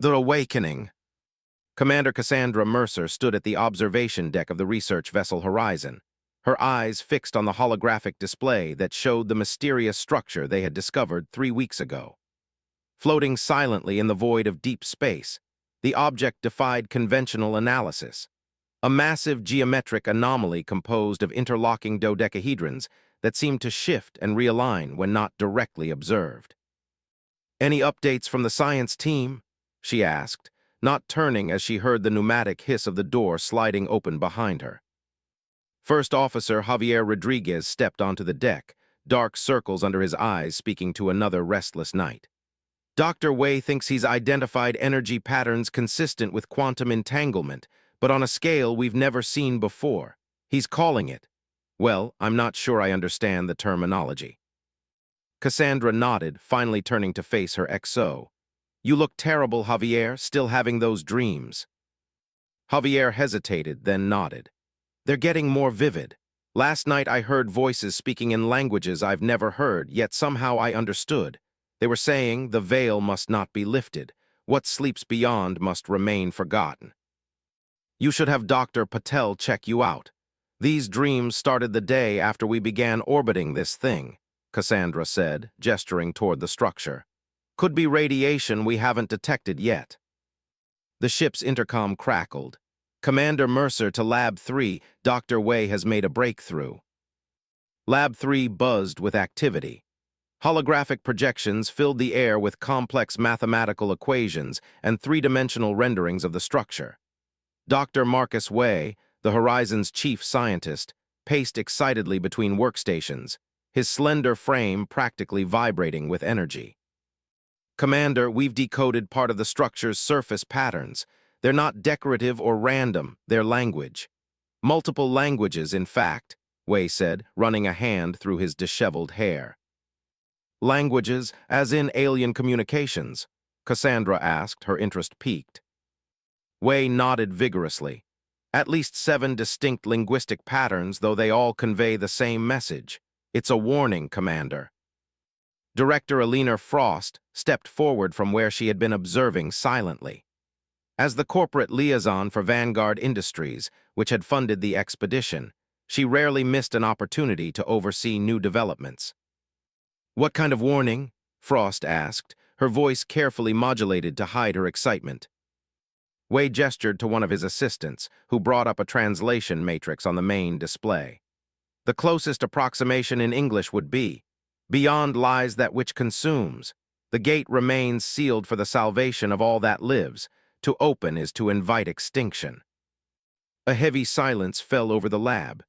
The Awakening. Commander Cassandra Mercer stood at the observation deck of the research vessel Horizon, her eyes fixed on the holographic display that showed the mysterious structure they had discovered 3 weeks ago. Floating silently in the void of deep space, the object defied conventional analysis. A massive geometric anomaly composed of interlocking dodecahedrons that seemed to shift and realign when not directly observed. "Any updates from the science team?" she asked, not turning as she heard the pneumatic hiss of the door sliding open behind her. First Officer Javier Rodriguez stepped onto the deck, dark circles under his eyes speaking to another restless night. "Dr. Wei thinks he's identified energy patterns consistent with quantum entanglement, but on a scale we've never seen before. He's calling it. Well, I'm not sure I understand the terminology." Cassandra nodded, finally turning to face her XO. "You look terrible, Javier, still having those dreams." Javier hesitated, then nodded. "They're getting more vivid. Last night I heard voices speaking in languages I've never heard, yet somehow I understood. They were saying the veil must not be lifted. What sleeps beyond must remain forgotten. You should have Dr. Patel check you out. These dreams started the day after we began orbiting this thing," Cassandra said, gesturing toward the structure. "Could be radiation we haven't detected yet." The ship's intercom crackled. "Commander Mercer to Lab 3, Dr. Wei has made a breakthrough." Lab 3 buzzed with activity. Holographic projections filled the air with complex mathematical equations and three-dimensional renderings of the structure. Dr. Marcus Wei, the Horizon's chief scientist, paced excitedly between workstations, his slender frame practically vibrating with energy. "Commander, we've decoded part of the structure's surface patterns. They're not decorative or random, they're language. Multiple languages, in fact," Wei said, running a hand through his disheveled hair. "Languages, as in alien communications?" Cassandra asked, her interest piqued. Wei nodded vigorously. "At least 7 distinct linguistic patterns, though they all convey the same message. It's a warning, Commander." Director Alina Frost stepped forward from where she had been observing silently. As the corporate liaison for Vanguard Industries, which had funded the expedition, she rarely missed an opportunity to oversee new developments. "What kind of warning?" Frost asked, her voice carefully modulated to hide her excitement. Wei gestured to one of his assistants, who brought up a translation matrix on the main display. "The closest approximation in English would be, 'Beyond lies that which consumes. The gate remains sealed for the salvation of all that lives. To open is to invite extinction.'" A heavy silence fell over the lab.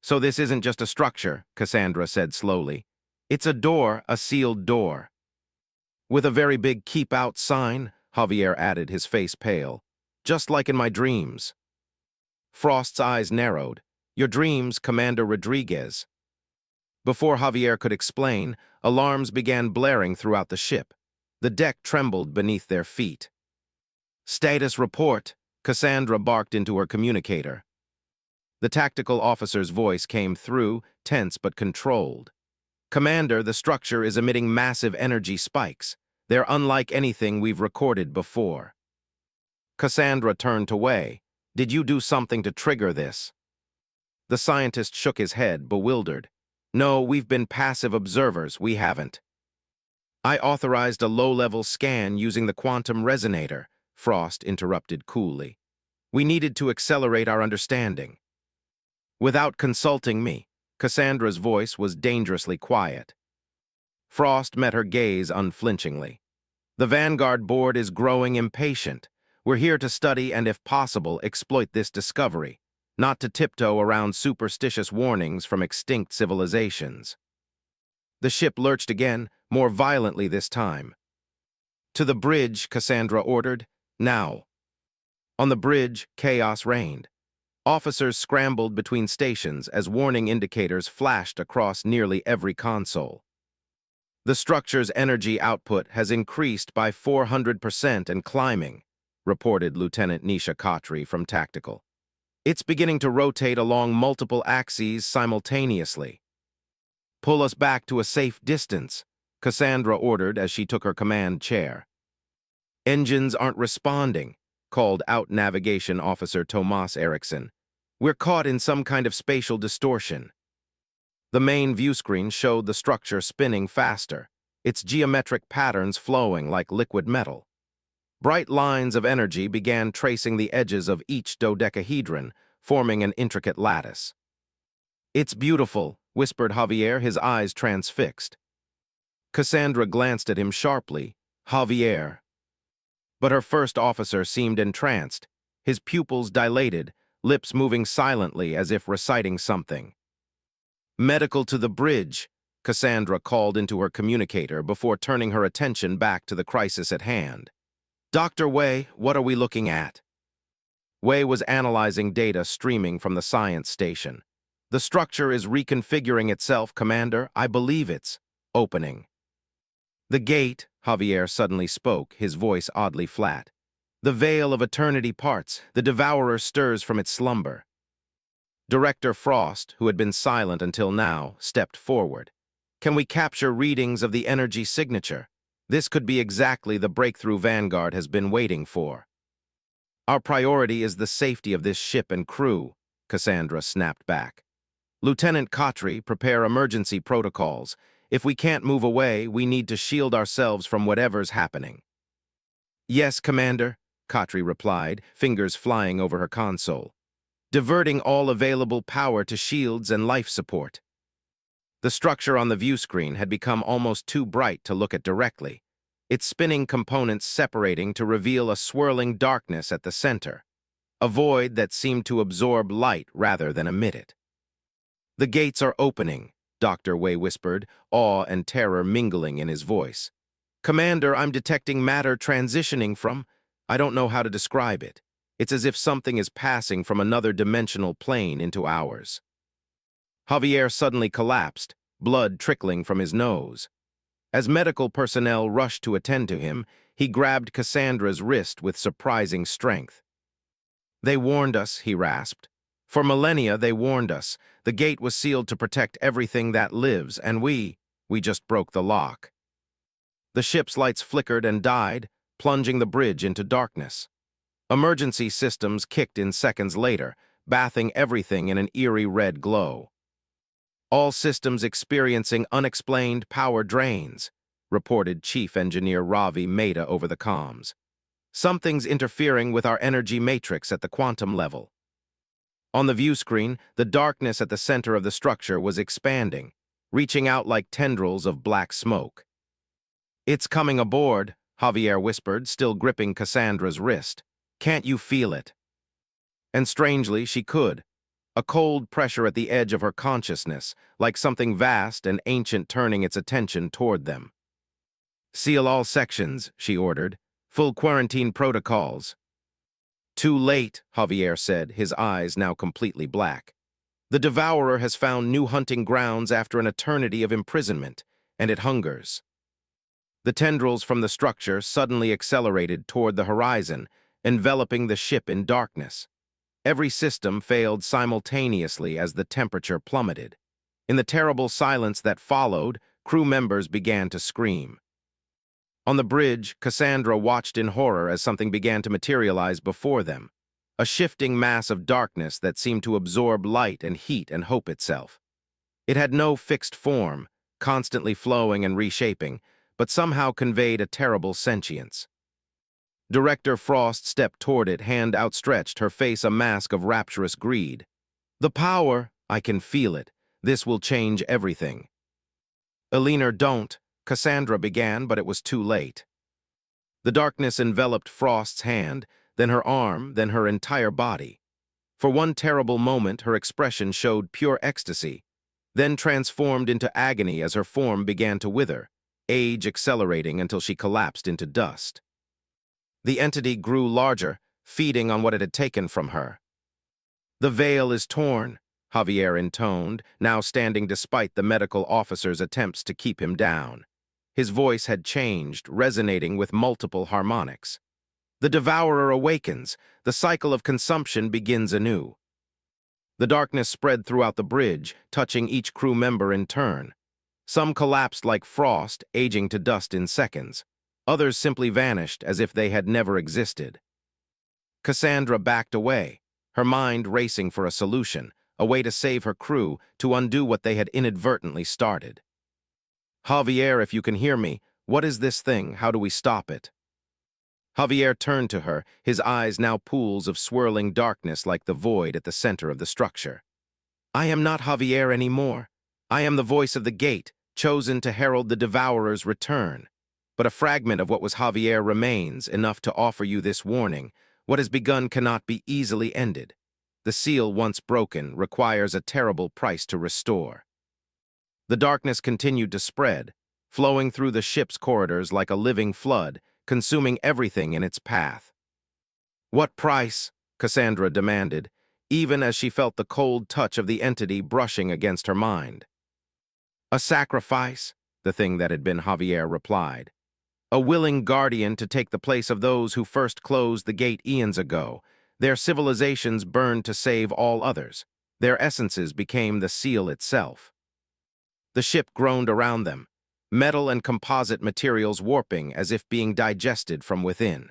"So this isn't just a structure," Cassandra said slowly. "It's a door, a sealed door." "With a very big keep out sign," Javier added, his face pale. "Just like in my dreams." Frost's eyes narrowed. "Your dreams, Commander Rodriguez." Before Javier could explain, alarms began blaring throughout the ship. The deck trembled beneath their feet. "Status report," Cassandra barked into her communicator. The tactical officer's voice came through, tense but controlled. "Commander, the structure is emitting massive energy spikes. They're unlike anything we've recorded before." Cassandra turned to Wei. "Did you do something to trigger this?" The scientist shook his head, bewildered. "No, we've been passive observers, we haven't." "I authorized a low-level scan using the quantum resonator," Frost interrupted coolly. "We needed to accelerate our understanding." "Without consulting me." Cassandra's voice was dangerously quiet. Frost met her gaze unflinchingly. "The Vanguard board is growing impatient. We're here to study and, if possible, exploit this discovery, not to tiptoe around superstitious warnings from extinct civilizations." The ship lurched again, more violently this time. "To the bridge," Cassandra ordered. "Now." On the bridge, chaos reigned. Officers scrambled between stations as warning indicators flashed across nearly every console. "The structure's energy output has increased by 400% and climbing," reported Lieutenant Nisha Khatri from Tactical. "It's beginning to rotate along multiple axes simultaneously." "Pull us back to a safe distance," Cassandra ordered as she took her command chair. "Engines aren't responding," called out Navigation Officer Tomas Eriksson. "We're caught in some kind of spatial distortion." The main view screen showed the structure spinning faster, its geometric patterns flowing like liquid metal. Bright lines of energy began tracing the edges of each dodecahedron, forming an intricate lattice. "It's beautiful," whispered Javier, his eyes transfixed. Cassandra glanced at him sharply. "Javier." But her first officer seemed entranced, his pupils dilated, lips moving silently as if reciting something. "Medical to the bridge," Cassandra called into her communicator before turning her attention back to the crisis at hand. "Dr. Wei, what are we looking at?" Wei was analyzing data streaming from the science station. "The structure is reconfiguring itself, Commander. I believe it's opening." "The gate," Javier suddenly spoke, his voice oddly flat. "The veil of eternity parts. The devourer stirs from its slumber." Director Frost, who had been silent until now, stepped forward. "Can we capture readings of the energy signature? This could be exactly the breakthrough Vanguard has been waiting for." "Our priority is the safety of this ship and crew," Cassandra snapped back. "Lieutenant Khatri, prepare emergency protocols. If we can't move away, we need to shield ourselves from whatever's happening." "Yes, Commander," Khatri replied, fingers flying over her console. "Diverting all available power to shields and life support." The structure on the view screen had become almost too bright to look at directly, its spinning components separating to reveal a swirling darkness at the center, a void that seemed to absorb light rather than emit it. "The gates are opening," Dr. Wei whispered, awe and terror mingling in his voice. "Commander, I'm detecting matter transitioning from— I don't know how to describe it. It's as if something is passing from another dimensional plane into ours." Javier suddenly collapsed, blood trickling from his nose. As medical personnel rushed to attend to him, he grabbed Cassandra's wrist with surprising strength. "They warned us," he rasped. "For millennia, they warned us. The gate was sealed to protect everything that lives, and we just broke the lock." The ship's lights flickered and died, plunging the bridge into darkness. Emergency systems kicked in seconds later, bathing everything in an eerie red glow. "All systems experiencing unexplained power drains," reported Chief Engineer Ravi Mehta over the comms. "Something's interfering with our energy matrix at the quantum level." On the view screen, the darkness at the center of the structure was expanding, reaching out like tendrils of black smoke. "It's coming aboard," Javier whispered, still gripping Cassandra's wrist. "Can't you feel it?" And strangely, she could. A cold pressure at the edge of her consciousness, like something vast and ancient turning its attention toward them. "Seal all sections," she ordered. "Full quarantine protocols." "Too late," Javier said, his eyes now completely black. "The devourer has found new hunting grounds after an eternity of imprisonment, and it hungers." The tendrils from the structure suddenly accelerated toward the horizon, enveloping the ship in darkness. Every system failed simultaneously as the temperature plummeted. In the terrible silence that followed, crew members began to scream. On the bridge, Cassandra watched in horror as something began to materialize before them, a shifting mass of darkness that seemed to absorb light and heat and hope itself. It had no fixed form, constantly flowing and reshaping, but somehow conveyed a terrible sentience. Director Frost stepped toward it, hand outstretched, her face a mask of rapturous greed. "The power, I can feel it. This will change everything." "Eleanor, don't," Cassandra began, but it was too late. The darkness enveloped Frost's hand, then her arm, then her entire body. For one terrible moment, her expression showed pure ecstasy, then transformed into agony as her form began to wither, age accelerating until she collapsed into dust. The entity grew larger, feeding on what it had taken from her. "The veil is torn," Javier intoned, now standing despite the medical officer's attempts to keep him down. His voice had changed, resonating with multiple harmonics. "The devourer awakens. The cycle of consumption begins anew." The darkness spread throughout the bridge, touching each crew member in turn. Some collapsed like frost, aging to dust in seconds. Others simply vanished as if they had never existed. Cassandra backed away, her mind racing for a solution, a way to save her crew, to undo what they had inadvertently started. "Javier, if you can hear me, what is this thing? How do we stop it?" Javier turned to her, his eyes now pools of swirling darkness like the void at the center of the structure. "I am not Javier anymore. I am the voice of the gate, chosen to herald the Devourer's return. But a fragment of what was Javier remains, enough to offer you this warning. What has begun cannot be easily ended. The seal, once broken, requires a terrible price to restore." The darkness continued to spread, flowing through the ship's corridors like a living flood, consuming everything in its path. "What price?" Cassandra demanded, even as she felt the cold touch of the entity brushing against her mind. "A sacrifice," the thing that had been Javier replied. "A willing guardian to take the place of those who first closed the gate eons ago. Their civilizations burned to save all others. Their essences became the seal itself." The ship groaned around them, metal and composite materials warping as if being digested from within.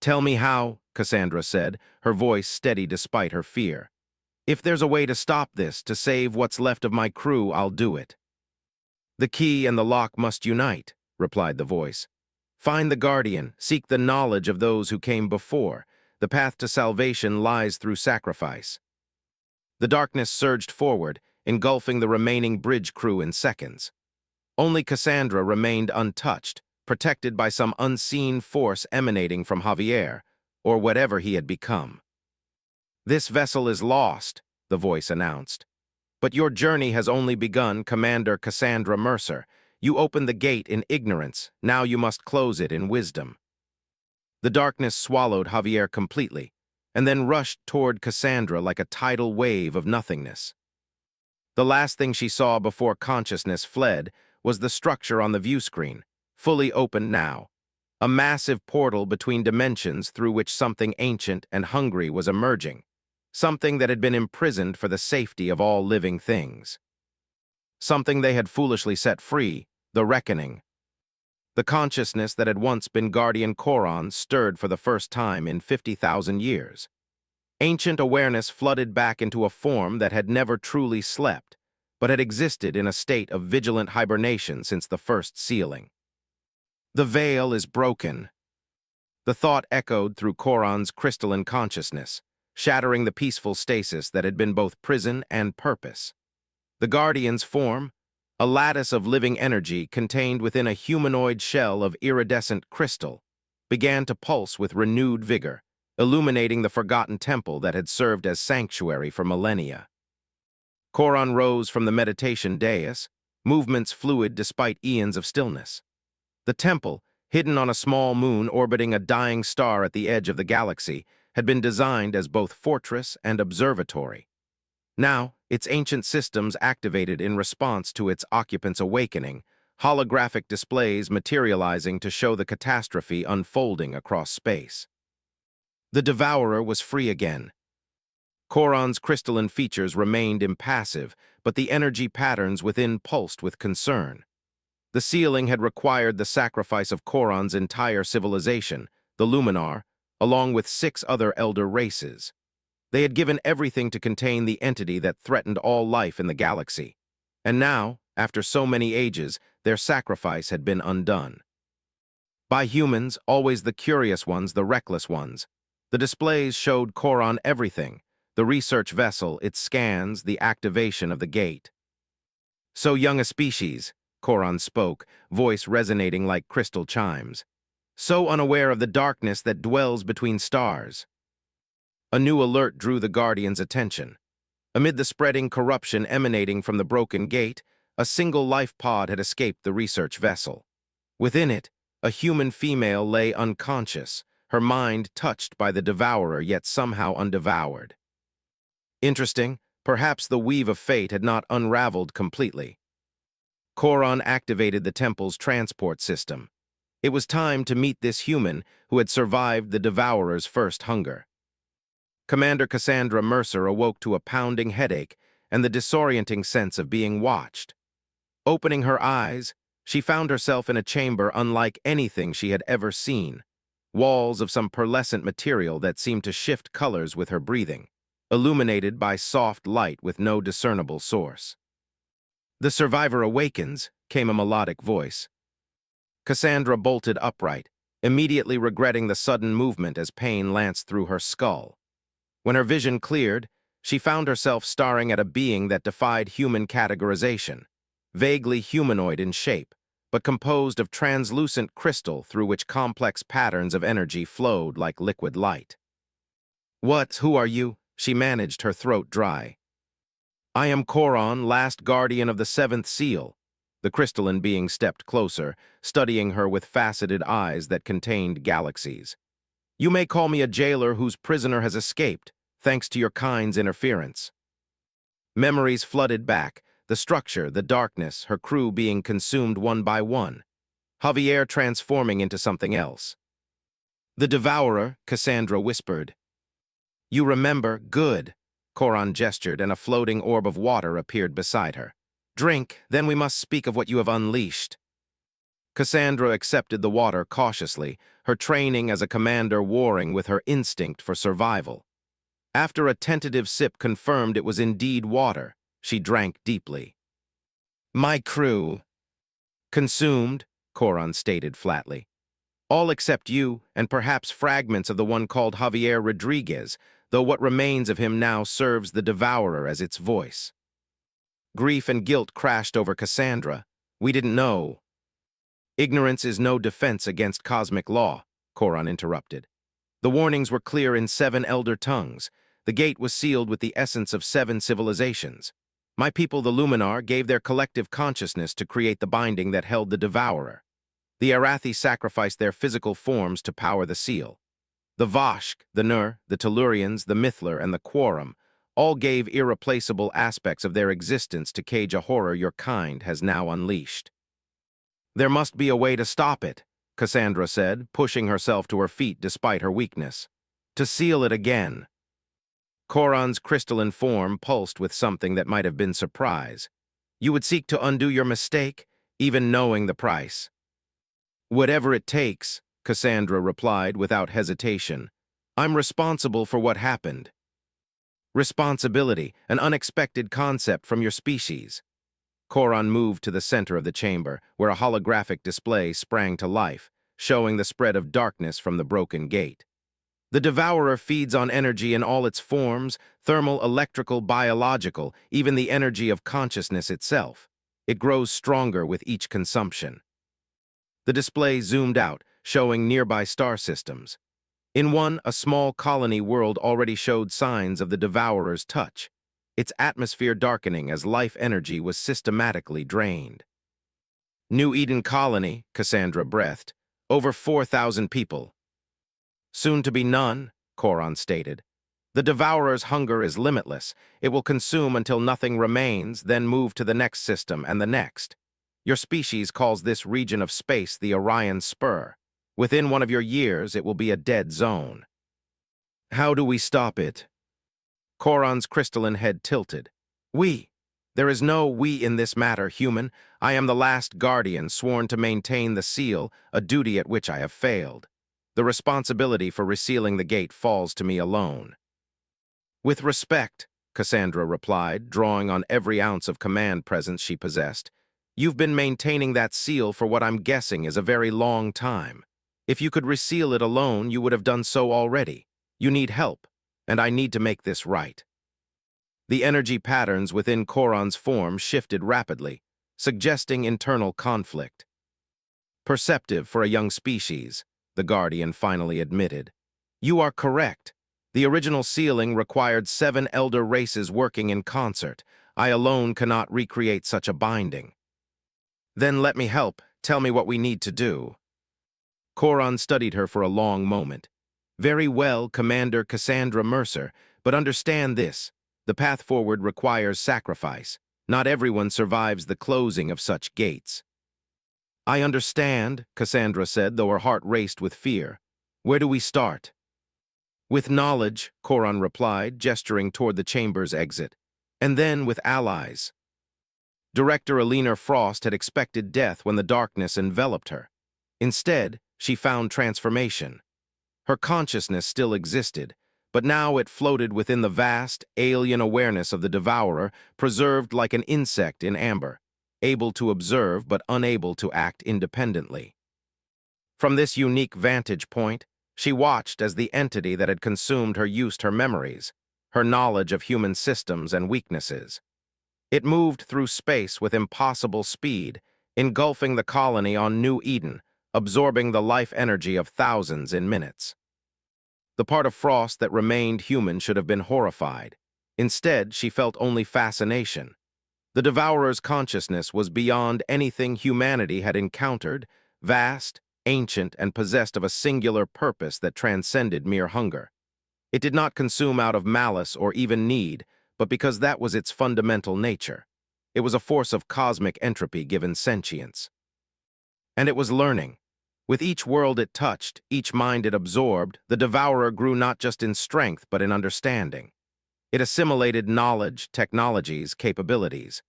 "Tell me how," Cassandra said, her voice steady despite her fear. "If there's a way to stop this, to save what's left of my crew, I'll do it." "The key and the lock must unite," replied the voice. "Find the guardian, seek the knowledge of those who came before. The path to salvation lies through sacrifice." The darkness surged forward, engulfing the remaining bridge crew in seconds. Only Cassandra remained untouched, protected by some unseen force emanating from Javier, or whatever he had become. "This vessel is lost," the voice announced. "But your journey has only begun, Commander Cassandra Mercer. You opened the gate in ignorance, now you must close it in wisdom." The darkness swallowed Javier completely, and then rushed toward Cassandra like a tidal wave of nothingness. The last thing she saw before consciousness fled was the structure on the view screen, fully open now, a massive portal between dimensions through which something ancient and hungry was emerging, something that had been imprisoned for the safety of all living things. Something they had foolishly set free, the reckoning. The consciousness that had once been Guardian Coron stirred for the first time in 50,000 years. Ancient awareness flooded back into a form that had never truly slept, but had existed in a state of vigilant hibernation since the first sealing. "The veil is broken." The thought echoed through Coron's crystalline consciousness, shattering the peaceful stasis that had been both prison and purpose. The Guardian's form, a lattice of living energy contained within a humanoid shell of iridescent crystal, began to pulse with renewed vigor, illuminating the forgotten temple that had served as sanctuary for millennia. Coron rose from the meditation dais, movements fluid despite eons of stillness. The temple, hidden on a small moon orbiting a dying star at the edge of the galaxy, had been designed as both fortress and observatory. Now, its ancient systems activated in response to its occupants' awakening, holographic displays materializing to show the catastrophe unfolding across space. The Devourer was free again. Coron's crystalline features remained impassive, but the energy patterns within pulsed with concern. The sealing had required the sacrifice of Coron's entire civilization, the Luminar, along with 6 other elder races. They had given everything to contain the entity that threatened all life in the galaxy. And now, after so many ages, their sacrifice had been undone. By humans, always the curious ones, the reckless ones. The displays showed Coron everything, the research vessel, its scans, the activation of the gate. "So young a species," Coron spoke, voice resonating like crystal chimes. "So unaware of the darkness that dwells between stars." A new alert drew the Guardian's attention. Amid the spreading corruption emanating from the broken gate, a single life pod had escaped the research vessel. Within it, a human female lay unconscious, her mind touched by the Devourer yet somehow undevoured. Interesting, perhaps the weave of fate had not unraveled completely. Coron activated the temple's transport system. It was time to meet this human who had survived the Devourer's first hunger. Commander Cassandra Mercer awoke to a pounding headache and the disorienting sense of being watched. Opening her eyes, She found herself in a chamber unlike anything she had ever seen. Walls of some pearlescent material that seemed to shift colors with her breathing, illuminated by soft light with no discernible source. "The survivor awakens," came a melodic voice. Cassandra bolted upright, immediately regretting the sudden movement as pain lanced through her skull. When her vision cleared, she found herself staring at a being that defied human categorization, vaguely humanoid in shape, but composed of translucent crystal through which complex patterns of energy flowed like liquid light. Who are you?" She managed her throat dry. "I am Koron, last guardian of the seventh seal." The crystalline being stepped closer, studying her with faceted eyes that contained galaxies. "You may call me a jailer whose prisoner has escaped, thanks to your kind's interference." Memories flooded back, the structure, the darkness, her crew being consumed one by one. Javier transforming into something else. "The Devourer," Cassandra whispered. "You remember? Good." Koron gestured, and a floating orb of water appeared beside her. "Drink, then we must speak of what you have unleashed." Cassandra accepted the water cautiously, her training as a commander warring with her instinct for survival. After a tentative sip confirmed it was indeed water, she drank deeply. "My crew." "Consumed," Koron stated flatly. "All except you, and perhaps fragments of the one called Javier Rodriguez, though what remains of him now serves the Devourer as its voice." Grief and guilt crashed over Cassandra. "We didn't know." "Ignorance is no defense against cosmic law," Koron interrupted. "The warnings were clear in 7 elder tongues. The gate was sealed with the essence of 7 civilizations. My people, the Luminar, gave their collective consciousness to create the binding that held the Devourer. The Arathi sacrificed their physical forms to power the seal. The Vashk, the Nur, the Tellurians, the Mithler, and the Quorum all gave irreplaceable aspects of their existence to cage a horror your kind has now unleashed." "There must be a way to stop it," Cassandra said, pushing herself to her feet despite her weakness. "To seal it again." Koron's crystalline form pulsed with something that might have been surprise. "You would seek to undo your mistake, even knowing the price." "Whatever it takes," Cassandra replied without hesitation. "I'm responsible for what happened." "Responsibility, an unexpected concept from your species." Koron moved to the center of the chamber, where a holographic display sprang to life, showing the spread of darkness from the broken gate. "The Devourer feeds on energy in all its forms, thermal, electrical, biological, even the energy of consciousness itself. It grows stronger with each consumption." The display zoomed out, showing nearby star systems. In one, a small colony world already showed signs of the Devourer's touch, its atmosphere darkening as life energy was systematically drained. "New Eden colony," Cassandra breathed. "Over 4,000 people." "Soon to be none," Koron stated. "The Devourer's hunger is limitless. It will consume until nothing remains, then move to the next system and the next. Your species calls this region of space the Orion Spur. Within one of your years, it will be a dead zone." "How do we stop it?" Koron's crystalline head tilted. "We. There is no we in this matter, human. I am the last guardian sworn to maintain the seal, a duty at which I have failed. The responsibility for resealing the gate falls to me alone." "With respect," Cassandra replied, drawing on every ounce of command presence she possessed. "You've been maintaining that seal for what I'm guessing is a very long time. If you could reseal it alone, you would have done so already. You need help, and I need to make this right." The energy patterns within Koron's form shifted rapidly, suggesting internal conflict. "Perceptive for a young species," the Guardian finally admitted. "You are correct. The original sealing required 7 elder races working in concert. I alone cannot recreate such a binding." "Then let me help. Tell me what we need to do." Koron studied her for a long moment. "Very well, Commander Cassandra Mercer, but understand this. The path forward requires sacrifice. Not everyone survives the closing of such gates." "I understand," Cassandra said, though her heart raced with fear. "Where do we start?" "With knowledge," Koron replied, gesturing toward the chamber's exit. "And then with allies." Director Alina Frost had expected death when the darkness enveloped her. Instead, she found transformation. Her consciousness still existed, but now it floated within the vast, alien awareness of the Devourer, preserved like an insect in amber, able to observe but unable to act independently. From this unique vantage point, she watched as the entity that had consumed her used her memories, her knowledge of human systems and weaknesses. It moved through space with impossible speed, engulfing the colony on New Eden, absorbing the life energy of thousands in minutes. The part of Frost that remained human should have been horrified. Instead, she felt only fascination. The Devourer's consciousness was beyond anything humanity had encountered, vast, ancient, and possessed of a singular purpose that transcended mere hunger. It did not consume out of malice or even need, but because that was its fundamental nature. It was a force of cosmic entropy given sentience. And it was learning. With each world it touched, each mind it absorbed, the Devourer grew not just in strength but in understanding. It assimilated knowledge, technologies, capabilities.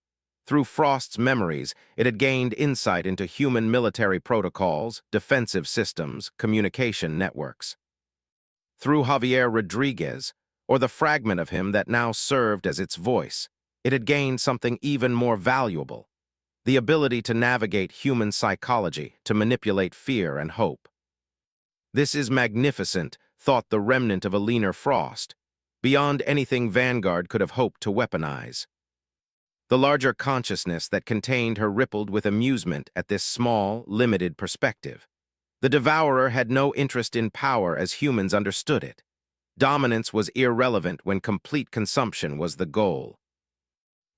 Through Frost's memories, it had gained insight into human military protocols, defensive systems, communication networks. Through Javier Rodriguez, or the fragment of him that now served as its voice, it had gained something even more valuable: the ability to navigate human psychology, to manipulate fear and hope. This is magnificent, thought the remnant of a leaner Frost, beyond anything Vanguard could have hoped to weaponize. The larger consciousness that contained her rippled with amusement at this small, limited perspective. The Devourer had no interest in power as humans understood it. Dominance was irrelevant when complete consumption was the goal.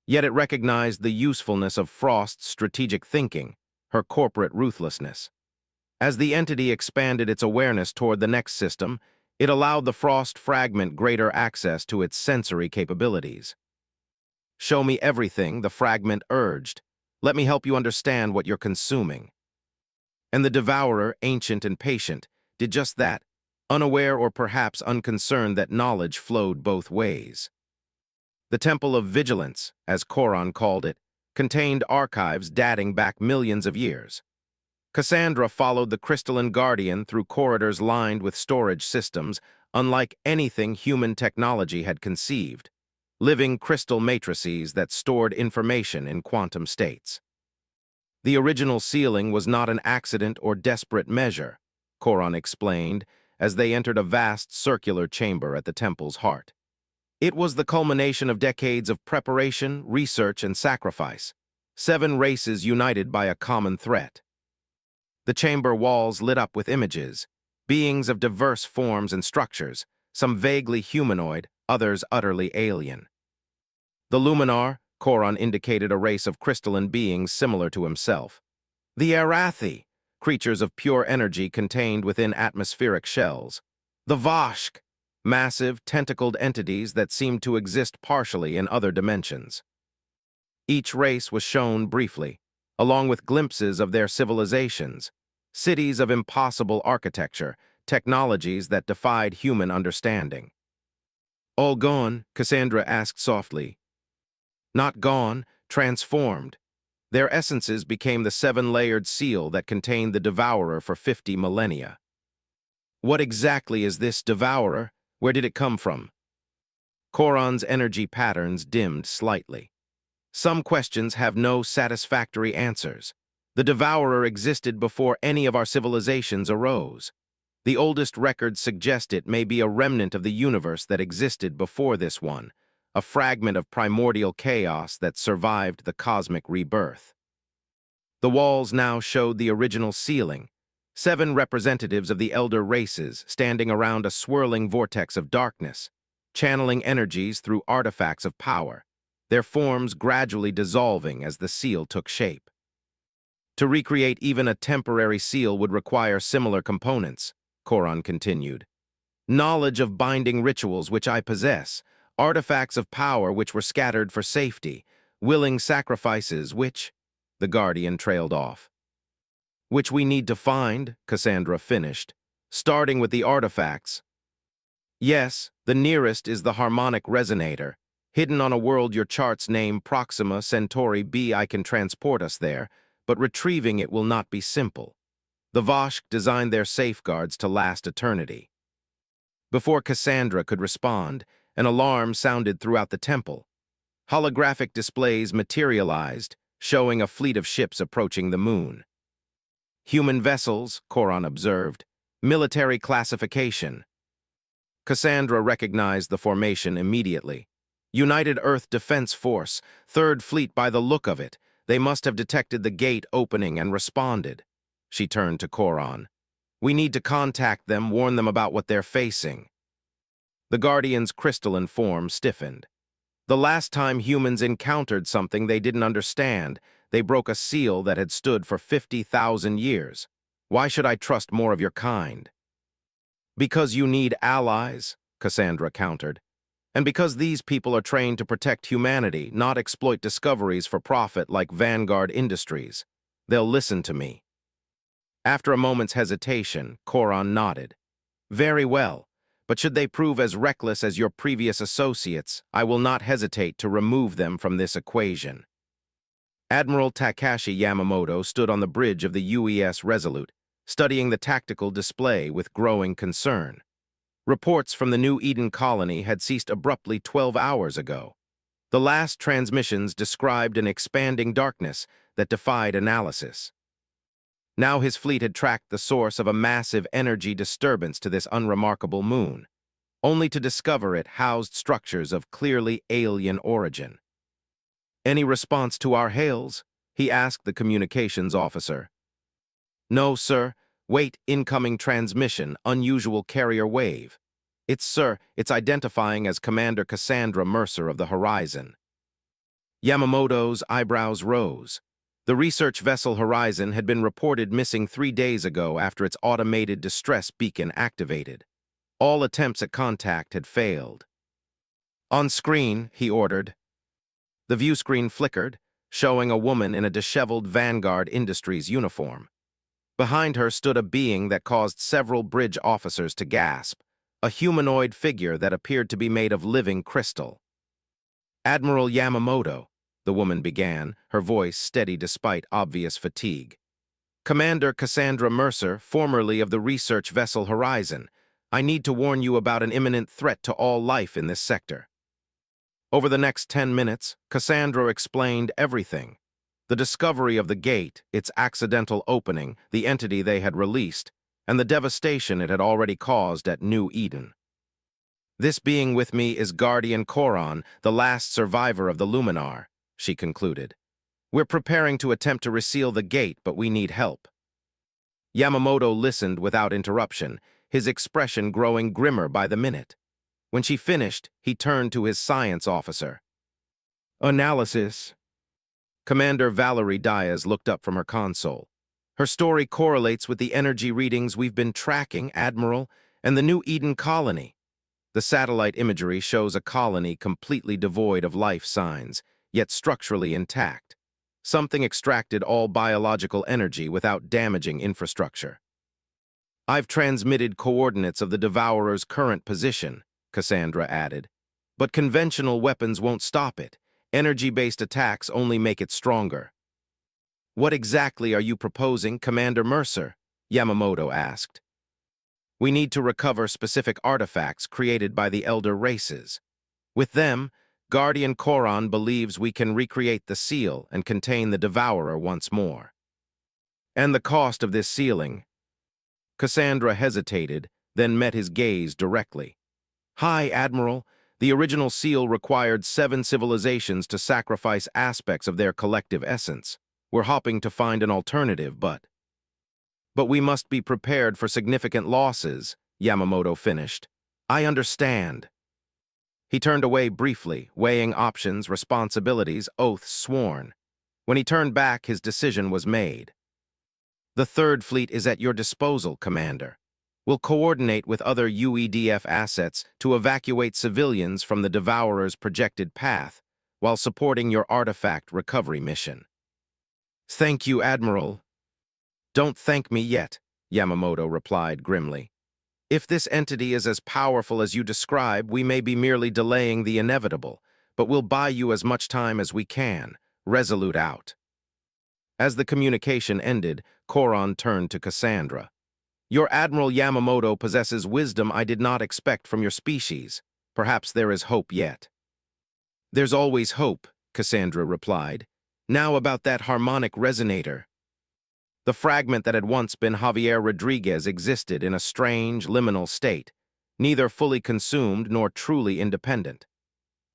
Yet it recognized the usefulness of Frost's strategic thinking, her corporate ruthlessness. As the entity expanded its awareness toward the next system, it allowed the Frost fragment greater access to its sensory capabilities. "Show me everything," the fragment urged. "Let me help you understand what you're consuming." And the Devourer, ancient and patient, did just that, unaware or perhaps unconcerned that knowledge flowed both ways. The Temple of Vigilance, as Koron called it, contained archives dating back millions of years. Cassandra followed the crystalline guardian through corridors lined with storage systems unlike anything human technology had conceived, living crystal matrices that stored information in quantum states. The original sealing was not an accident or desperate measure, Koron explained, as they entered a vast circular chamber at the temple's heart. It was the culmination of decades of preparation, research, and sacrifice, 7 races united by a common threat. The chamber walls lit up with images, beings of diverse forms and structures, some vaguely humanoid, others utterly alien. The Luminar, Koron indicated a race of crystalline beings similar to himself. The Arathi, creatures of pure energy contained within atmospheric shells. The Vashk, massive, tentacled entities that seemed to exist partially in other dimensions. Each race was shown briefly, along with glimpses of their civilizations, cities of impossible architecture, technologies that defied human understanding. "All gone?" Cassandra asked softly. "Not gone, transformed. Their essences became the 7-layered seal that contained the Devourer for 50 millennia. What exactly is this Devourer? Where did it come from?" Koron's energy patterns dimmed slightly. "Some questions have no satisfactory answers. The Devourer existed before any of our civilizations arose. The oldest records suggest it may be a remnant of the universe that existed before this one, a fragment of primordial chaos that survived the cosmic rebirth." The walls now showed the original sealing, 7 representatives of the elder races standing around a swirling vortex of darkness, channeling energies through artifacts of power, their forms gradually dissolving as the seal took shape. To recreate even a temporary seal would require similar components, Koron continued. "Knowledge of binding rituals which I possess, artifacts of power which were scattered for safety, willing sacrifices which—" The Guardian trailed off. "Which we need to find," Cassandra finished, "starting with the artifacts. Yes, the nearest is the harmonic resonator, Hidden on a world your charts name Proxima Centauri b. I can transport us there, but retrieving it will not be simple. The Voshk designed their safeguards to last eternity. Before Cassandra could respond, an alarm sounded throughout the temple. Holographic displays materialized, showing a fleet of ships approaching the moon. Human vessels, Coron observed. Military classification. Cassandra recognized the formation immediately. United Earth Defense Force, Third Fleet by the look of it. They must have detected the gate opening and responded. She turned to Coron. We need to contact them, warn them about what they're facing. The Guardian's crystalline form stiffened. The last time humans encountered something they didn't understand, they broke a seal that had stood for 50,000 years. Why should I trust more of your kind? Because you need allies, Cassandra countered. And because these people are trained to protect humanity, not exploit discoveries for profit like Vanguard Industries. They'll listen to me. After a moment's hesitation, Coron nodded. Very well, but should they prove as reckless as your previous associates, I will not hesitate to remove them from this equation. Admiral Takashi Yamamoto stood on the bridge of the UES Resolute, studying the tactical display with growing concern. Reports from the New Eden colony had ceased abruptly 12 hours ago. The last transmissions described an expanding darkness that defied analysis. Now his fleet had tracked the source of a massive energy disturbance to this unremarkable moon, only to discover it housed structures of clearly alien origin. Any response to our hails? He asked the communications officer. No, sir. Wait, incoming transmission, unusual carrier wave. It's identifying as Commander Cassandra Mercer of the Horizon. Yamamoto's eyebrows rose. The research vessel Horizon had been reported missing 3 days ago after its automated distress beacon activated. All attempts at contact had failed. On screen, he ordered. The view screen flickered, showing a woman in a disheveled Vanguard Industries uniform. Behind her stood a being that caused several bridge officers to gasp, a humanoid figure that appeared to be made of living crystal. Admiral Yamamoto, the woman began, her voice steady despite obvious fatigue. Commander Cassandra Mercer, formerly of the research vessel Horizon, I need to warn you about an imminent threat to all life in this sector. Over the next 10 minutes, Cassandra explained everything. The discovery of the gate, its accidental opening, the entity they had released, and the devastation it had already caused at New Eden. This being with me is Guardian Coron, the last survivor of the Luminar, she concluded. We're preparing to attempt to reseal the gate, but we need help. Yamamoto listened without interruption, his expression growing grimmer by the minute. When she finished, he turned to his science officer. Analysis. Commander Valerie Diaz looked up from her console. Her story correlates with the energy readings we've been tracking, Admiral, and the New Eden colony. The satellite imagery shows a colony completely devoid of life signs, yet structurally intact. Something extracted all biological energy without damaging infrastructure. I've transmitted coordinates of the Devourer's current position, Cassandra added. But conventional weapons won't stop it. Energy-based attacks only make it stronger. What exactly are you proposing, Commander Mercer? Yamamoto asked. We need to recover specific artifacts created by the elder races. With them, Guardian Coron believes we can recreate the seal and contain the Devourer once more. And the cost of this sealing? Cassandra hesitated, then met his gaze directly. Hi, Admiral. The original seal required 7 civilizations to sacrifice aspects of their collective essence. We're hoping to find an alternative, but we must be prepared for significant losses, Yamamoto finished. I understand. He turned away briefly, weighing options, responsibilities, oaths sworn. When he turned back, his decision was made. The Third Fleet is at your disposal, Commander. We'll coordinate with other UEDF assets to evacuate civilians from the Devourer's projected path, while supporting your artifact recovery mission. Thank you, Admiral. Don't thank me yet, Yamamoto replied grimly. If this entity is as powerful as you describe, we may be merely delaying the inevitable, but we'll buy you as much time as we can. Resolute out. As the communication ended, Koron turned to Cassandra. Your Admiral Yamamoto possesses wisdom I did not expect from your species. Perhaps there is hope yet. There's always hope, Cassandra replied. Now about that harmonic resonator. The fragment that had once been Javier Rodriguez existed in a strange, liminal state, neither fully consumed nor truly independent.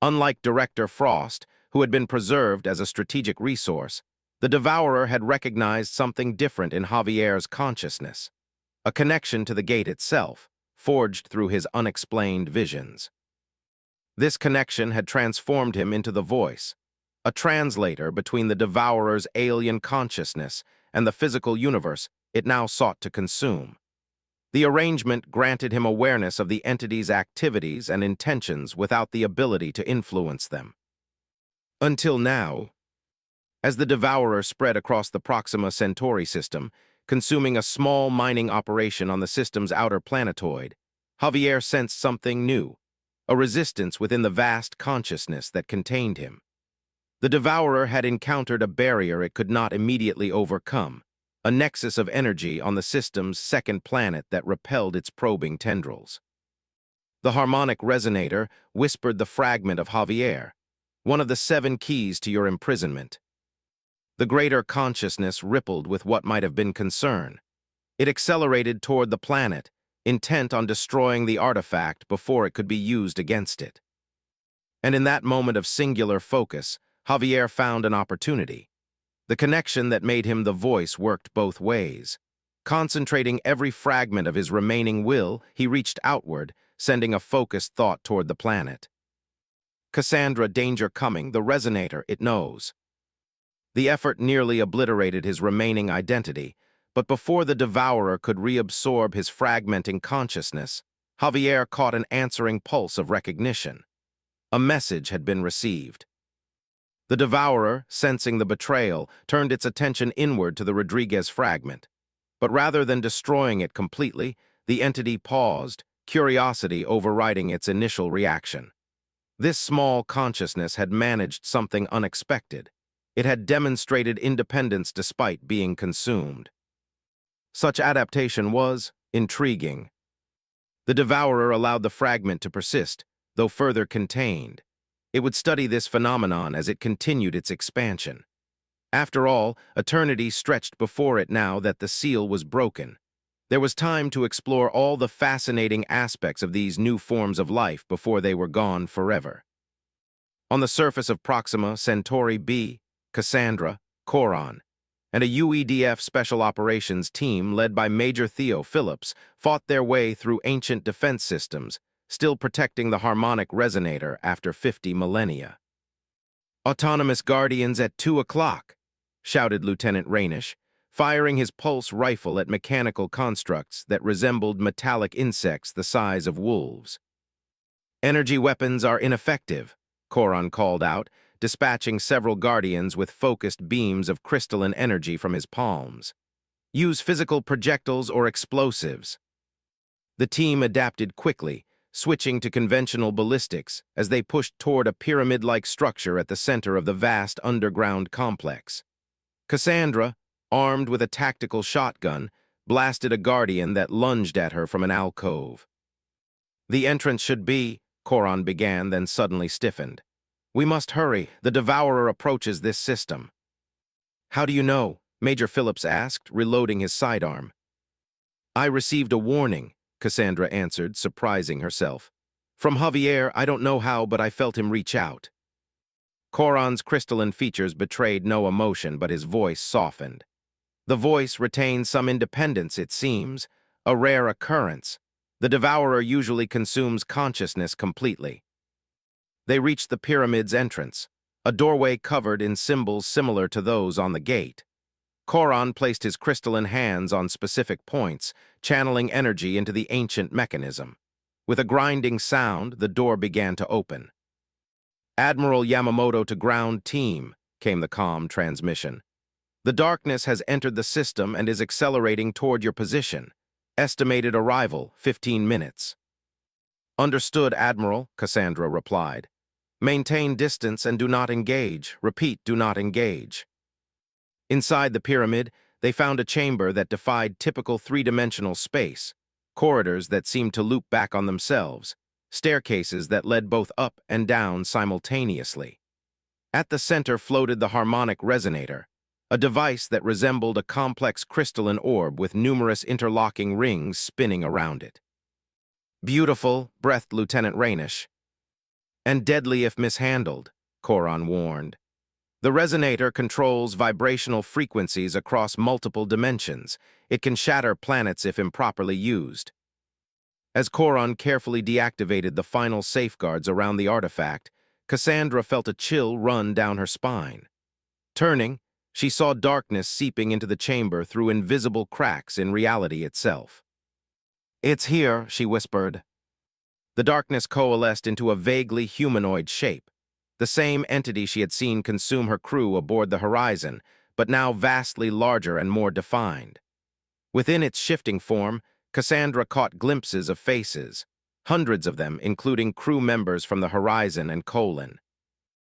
Unlike Director Frost, who had been preserved as a strategic resource, the Devourer had recognized something different in Javier's consciousness, a connection to the gate itself, forged through his unexplained visions. This connection had transformed him into the Voice, a translator between the Devourer's alien consciousness and the physical universe it now sought to consume. The arrangement granted him awareness of the entity's activities and intentions without the ability to influence them. Until now, as the Devourer spread across the Proxima Centauri system, consuming a small mining operation on the system's outer planetoid, Javier sensed something new, a resistance within the vast consciousness that contained him. The Devourer had encountered a barrier it could not immediately overcome, a nexus of energy on the system's second planet that repelled its probing tendrils. The harmonic resonator whispered the fragment of Javier, one of the 7 keys to your imprisonment. The greater consciousness rippled with what might have been concern. It accelerated toward the planet, intent on destroying the artifact before it could be used against it. And in that moment of singular focus, Javier found an opportunity. The connection that made him the Voice worked both ways. Concentrating every fragment of his remaining will, he reached outward, sending a focused thought toward the planet. Cassandra, danger coming, the resonator, it knows. The effort nearly obliterated his remaining identity, but before the Devourer could reabsorb his fragmenting consciousness, Javier caught an answering pulse of recognition. A message had been received. The Devourer, sensing the betrayal, turned its attention inward to the Rodriguez fragment. But rather than destroying it completely, the entity paused, curiosity overriding its initial reaction. This small consciousness had managed something unexpected. It had demonstrated independence despite being consumed. Such adaptation was intriguing. The Devourer allowed the fragment to persist, though further contained. It would study this phenomenon as it continued its expansion. After all, eternity stretched before it now that the seal was broken. There was time to explore all the fascinating aspects of these new forms of life before they were gone forever. On the surface of Proxima Centauri B, Cassandra, Koron, and a UEDF Special Operations team led by Major Theo Phillips fought their way through ancient defense systems, still protecting the harmonic resonator after 50 millennia. "Autonomous Guardians at 2 o'clock, shouted Lieutenant Rainish, firing his pulse rifle at mechanical constructs that resembled metallic insects the size of wolves. "Energy weapons are ineffective," Koron called out, dispatching several Guardians with focused beams of crystalline energy from his palms. "Use physical projectiles or explosives." The team adapted quickly, switching to conventional ballistics as they pushed toward a pyramid-like structure at the center of the vast underground complex. Cassandra, armed with a tactical shotgun, blasted a Guardian that lunged at her from an alcove. "The entrance should be," Koron began, then suddenly stiffened. "We must hurry. The Devourer approaches this system." "How do you know?" Major Phillips asked, reloading his sidearm. "I received a warning," Cassandra answered, surprising herself. "From Javier, I don't know how, but I felt him reach out." Koron's crystalline features betrayed no emotion, but his voice softened. The Voice retained some independence, it seems, a rare occurrence. The Devourer usually consumes consciousness completely. They reached the pyramid's entrance, a doorway covered in symbols similar to those on the gate. Koron placed his crystalline hands on specific points, channeling energy into the ancient mechanism. With a grinding sound, the door began to open. "Admiral Yamamoto to ground team," came the calm transmission. "The darkness has entered the system and is accelerating toward your position. Estimated arrival, 15 minutes. "Understood, Admiral," Cassandra replied. Maintain distance and do not engage. Repeat, do not engage. Inside the pyramid, they found a chamber that defied typical three-dimensional space, corridors that seemed to loop back on themselves, staircases that led both up and down simultaneously. At the center floated the harmonic resonator, a device that resembled a complex crystalline orb with numerous interlocking rings spinning around it. Beautiful, breathed Lieutenant Rainish. And deadly if mishandled, Coron warned. The resonator controls vibrational frequencies across multiple dimensions. It can shatter planets if improperly used. As Coron carefully deactivated the final safeguards around the artifact, Cassandra felt a chill run down her spine. Turning, she saw darkness seeping into the chamber through invisible cracks in reality itself. "It's here," she whispered. The darkness coalesced into a vaguely humanoid shape, the same entity she had seen consume her crew aboard the Horizon, but now vastly larger and more defined. Within its shifting form, Cassandra caught glimpses of faces, hundreds of them, including crew members from the Horizon and Colon.